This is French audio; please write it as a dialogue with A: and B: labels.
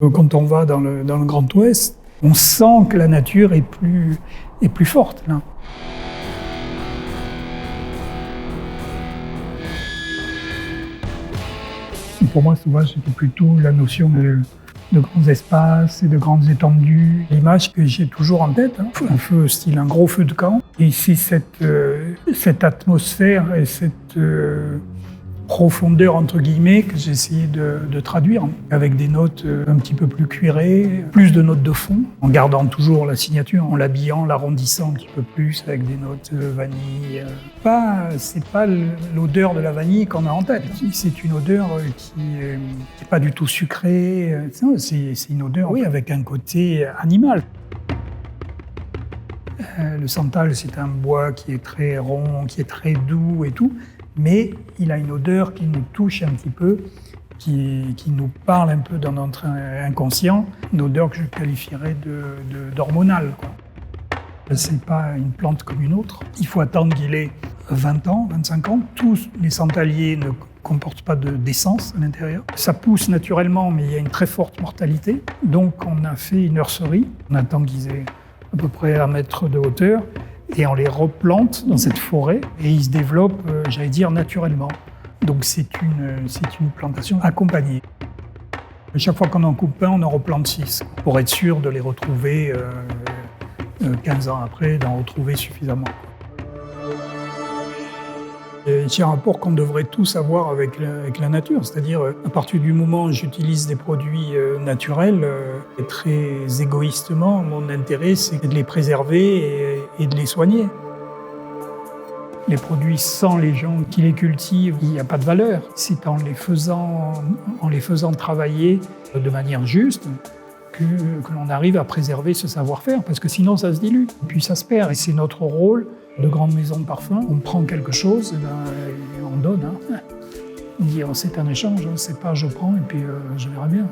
A: Quand on va dans le Grand Ouest, on sent que la nature est plus forte, là. Pour moi, sauvage, c'était plutôt la notion de grands espaces et de grandes étendues. L'image que j'ai toujours en tête, hein, un feu, style un gros feu de camp. Et ici, cette atmosphère et cette profondeur, entre guillemets, que j'ai essayé de traduire, avec des notes un petit peu plus cuirées, plus de notes de fond, en gardant toujours la signature, en l'habillant, l'arrondissant un petit peu plus, avec des notes vanille. C'est pas l'odeur de la vanille qu'on a en tête. C'est une odeur qui n'est pas du tout sucrée. C'est une odeur, oui, avec un côté animal. Le santal, c'est un bois qui est très rond, qui est très doux et tout, mais il a une odeur qui nous touche un petit peu, qui nous parle un peu dans notre inconscient, une odeur que je qualifierais d'hormonale, quoi. C'est pas une plante comme une autre. Il faut attendre qu'il ait 20 ans, 25 ans. Tous les santaliers ne comportent pas d'essence à l'intérieur. Ça pousse naturellement, mais il y a une très forte mortalité. Donc on a fait une nurserie. On attend qu'ils aient à peu près 1 mètre de hauteur. Et on les replante dans cette forêt. Et ils se développent, j'allais dire, naturellement. Donc c'est une plantation accompagnée. À chaque fois qu'on en coupe un, on en replante 6, pour être sûr de les retrouver 15 ans après, d'en retrouver suffisamment. C'est un rapport qu'on devrait tous avoir avec la nature, c'est-à-dire à partir du moment où j'utilise des produits naturels, très égoïstement, mon intérêt c'est de les préserver et de les soigner. Les produits sans les gens qui les cultivent, il n'y a pas de valeur. C'est en les faisant travailler de manière juste que l'on arrive à préserver ce savoir-faire, parce que sinon ça se dilue, puis ça se perd. Et c'est notre rôle de grande maison de parfum. On prend quelque chose et on donne. On dit c'est un échange, c'est pas je prends et puis je verrai bien.